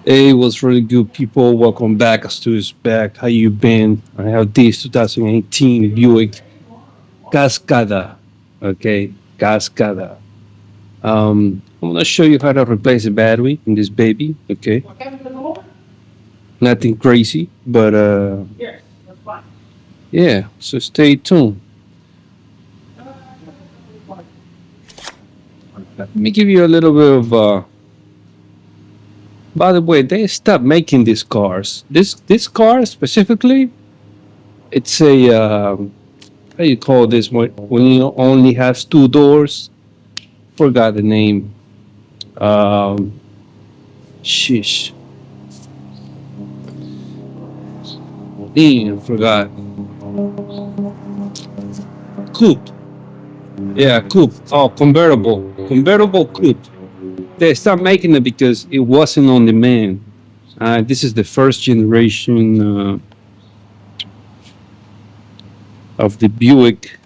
Hey, what's really good, people? Welcome back. Stu's back. How you been? I have this 2018 Buick Cascada. Okay, Cascada. I'm gonna show you how to replace the battery in this baby. Okay, nothing crazy, but yeah. So stay tuned. Let me give you a little bit of. By the way, they stopped making these cars. This car specifically, it's a how you call this when you only has two doors. Forgot the name. Um, Sheesh. Damn, forgot. Coupe. Yeah, coupe. Oh, convertible. Convertible coupe. They stopped making it because it wasn't on demand. This is the first generation of the Buick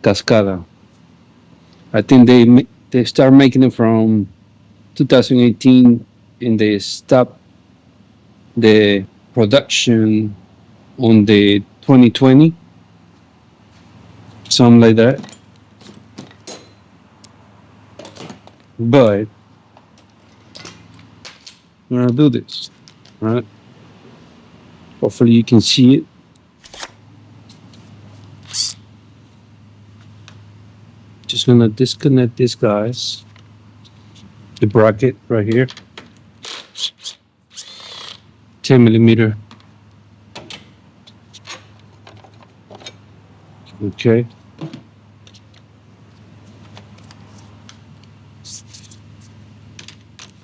Cascada. I think they start making it from 2018, and they stopped the production on the 2020, something like that. But we're gonna do this, right? Hopefully you can see it. Just gonna disconnect this, guys. The bracket right here, 10 millimeter. Okay,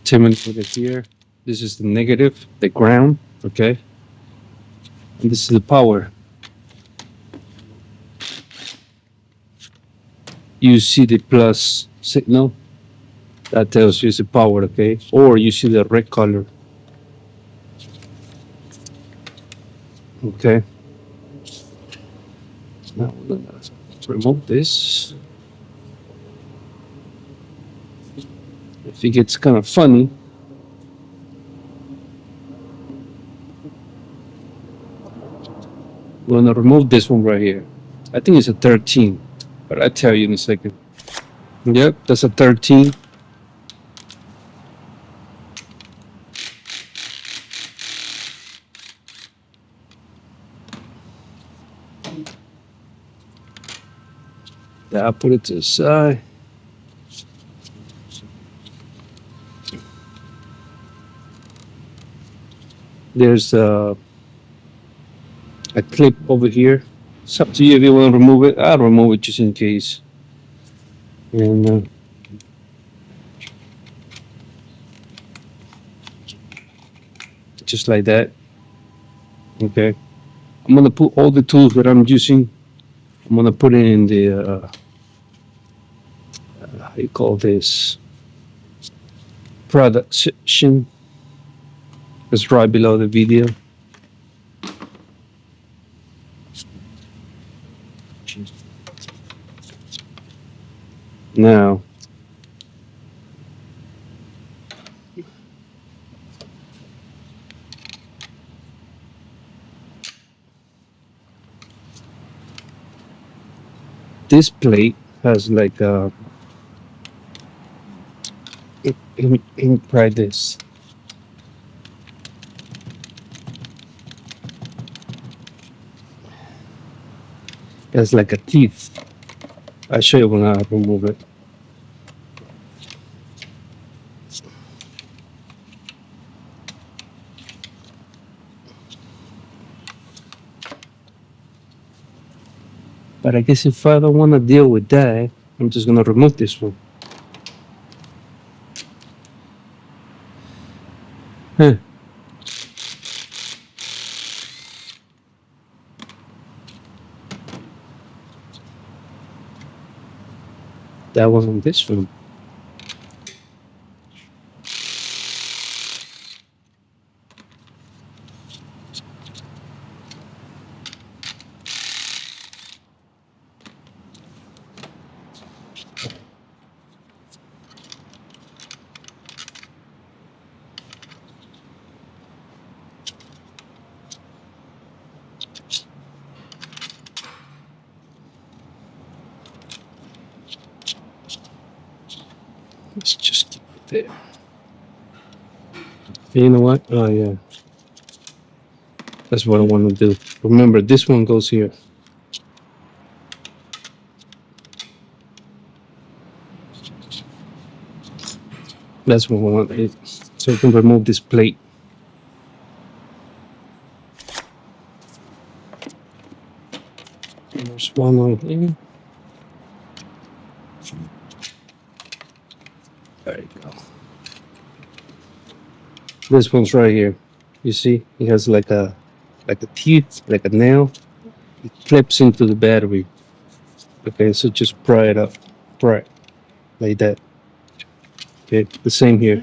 10 millimeter here. This is the negative, the ground. Okay, and this is the power. You see the plus signal that tells you it's the power. Okay, or you see the red color. Okay, now we're gonna remove this. I think it's kind of funny. We're gonna remove this one right here. I think it's a 13, but I'll tell you in a second. Yep, that's a 13. Yeah, I'll put it to the side. There's a clip over here. It's up to you if you want to remove it. I'll remove it just in case. And just like that. Okay. I'm gonna put all the tools that I'm using. I'm gonna put it in the how you call this product section. It's right below the video. Now, this plate has like let me try this. It's like a teeth. I'll show you when I remove it. But I guess if I don't want to deal with that, I'm just gonna remove this one. Huh. That wasn't this one. Let's just keep it there. You know what? Oh yeah, that's what I want to do. Remember, this one goes here. That's what I want. So we can remove this plate. There's one on here. There you go. This one's right here. You see, it has like a teeth, like a nail. It clips into the battery. Okay, so just pry it up, pry it like that. Okay, the same here.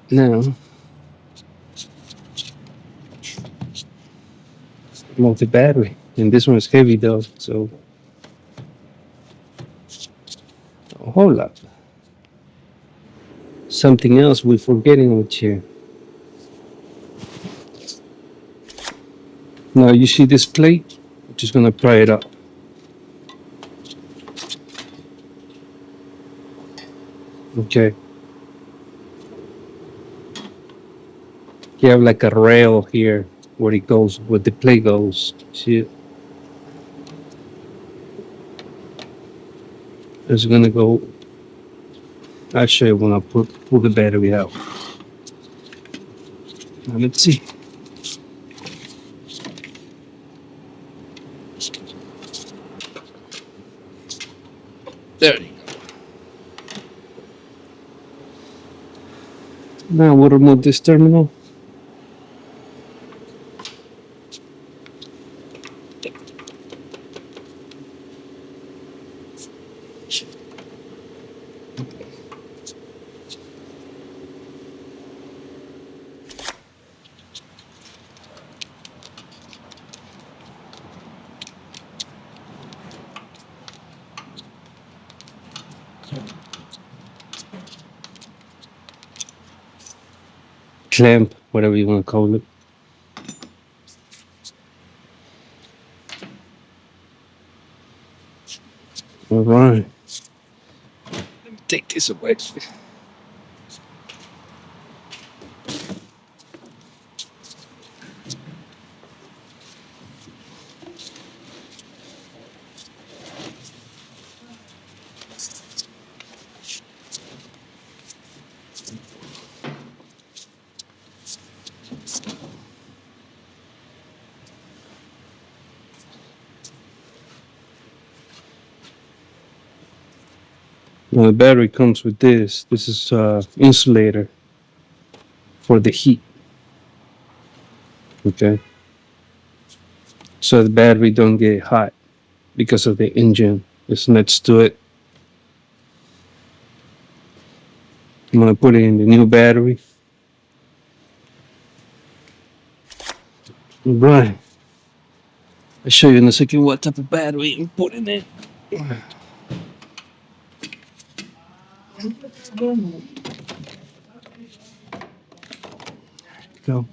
Now, multi battery, and this one is heavy though, so a whole lot. Something else we're forgetting with here. Now you see this plate? I'm just gonna pry it up. Okay. You have like a rail here where it goes, where the plate goes. See it? It's gonna go. I'll show you when I pull the battery out. Now let's see. There you go. Now we'll remove this terminal. Clamp, whatever you want to call it. All right. Let me take this away. Now the battery comes with this. This is insulator for the heat. Okay. So the battery don't get hot because of the engine. It's next to it. I'm gonna put it in the new battery. All right. I'll show you in a second what type of battery I'm putting in. Go.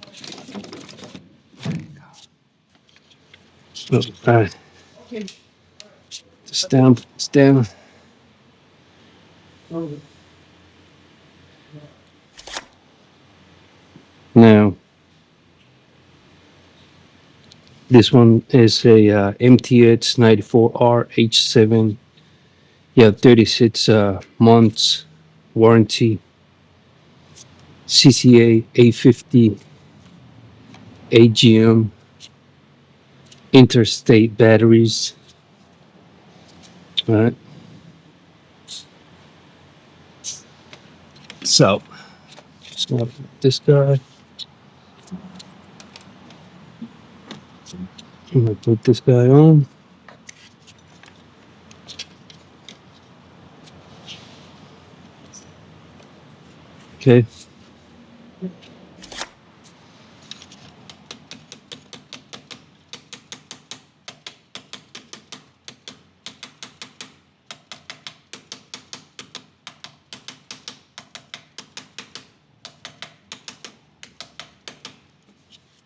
All right. Just down. It's down. Now, this one is a MTH 94R H7. Yeah, 36 months warranty. CCA A50 AGM interstate batteries. All right. So, just gonna put this guy. I'm gonna put this guy on. Okay.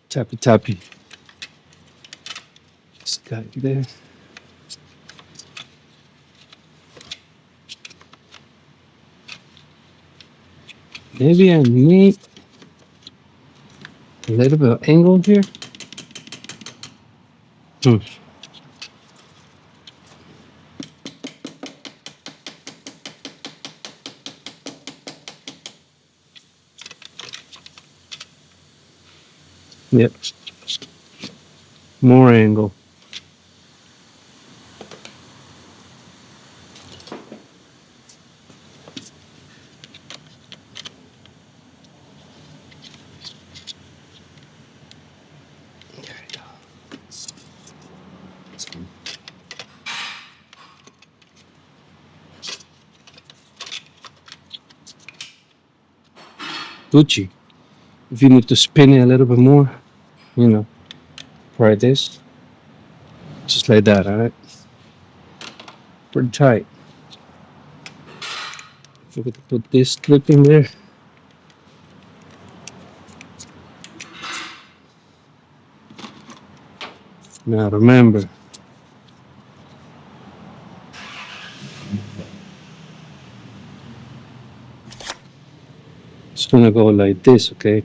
Tappy tappy. This guy there. Maybe I need a little bit of angle here. Hmm. Yep. More angle. Gucci. If you need to spin it a little bit more, you know, try this. Just like that, alright? Pretty tight. If we could put this clip in there. Now remember, it's gonna go like this, okay?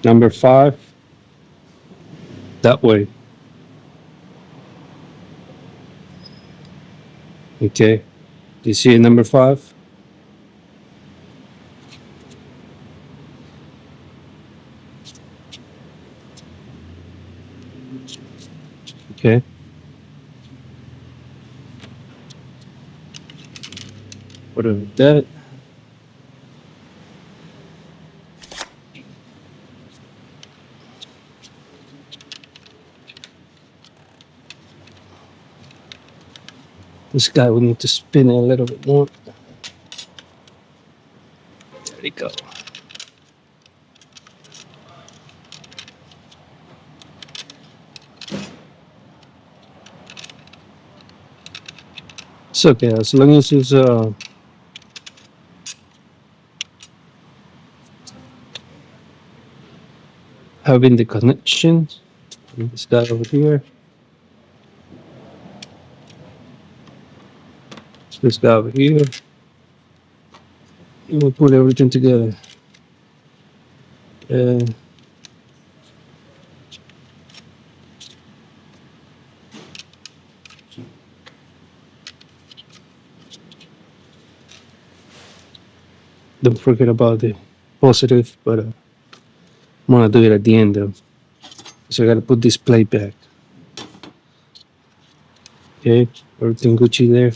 Number 5, that way. Okay. You see number 5? Okay. Put it like that. This guy we need to spin it a little bit more. There we go. It's okay as long as it's having the connection. This guy over here. This guy over here. And we'll put everything together. And don't forget about the positive, but I'm gonna do it at the end though. So I gotta put this plate back. Okay, everything Gucci there.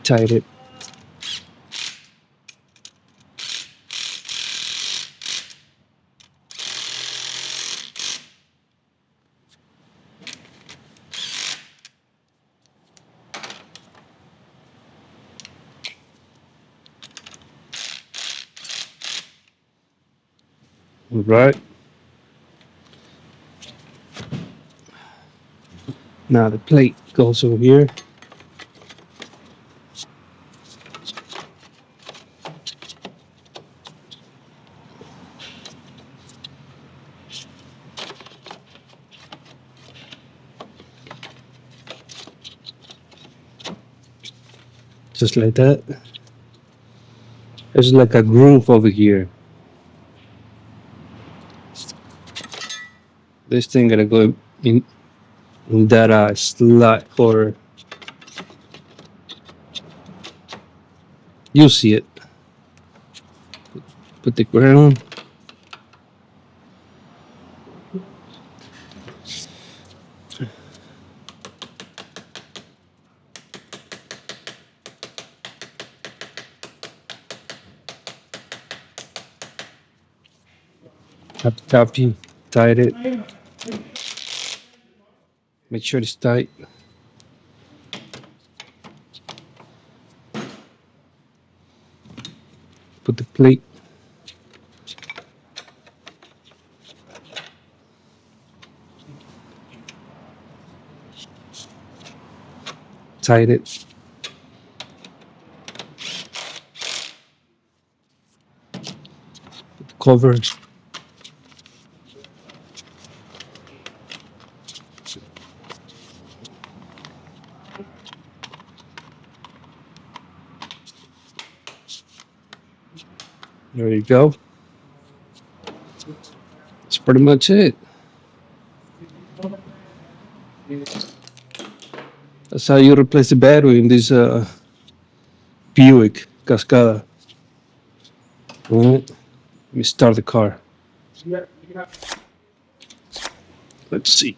Tight it. Right. Now the plate goes over here. Just like that. There's like a groove over here. This thing gonna go in that slot, or you see it. Put the ground. Copy, tight it. Make sure it's tight. Put the plate. Tight it. cover. There you go. That's pretty much it. That's how you replace the battery in this Buick Cascada. All right. Let me start the car. Let's see.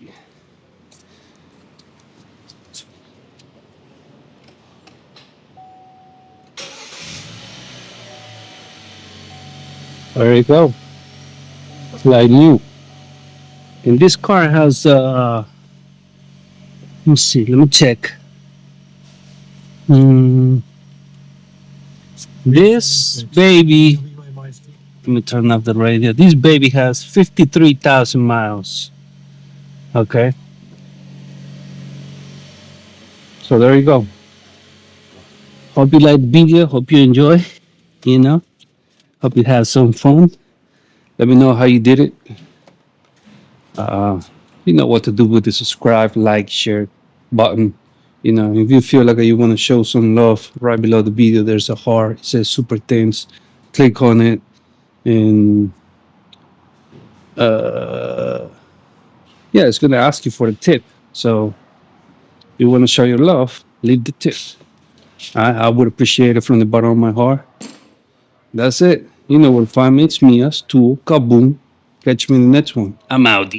There you go. Like new. And this car has let me see, let me check. Mm, this baby, let me turn off the radio. This baby has 53,000 miles. Okay. So there you go. Hope you like the video. Hope you enjoy. You know, hope you have some fun. Let me know how you did it. Uh, you know what to do with the subscribe, like, share button. You know, if you feel like you want to show some love, right below the video, there's a heart. It says super thanks. Click on it, and uh, yeah, it's gonna ask you for a tip. So you want to show your love, leave the tip. I would appreciate it from the bottom of my heart. That's it. You know where to find me. It's me, us, Tool, Kaboom. Catch me in the next one. I'm out.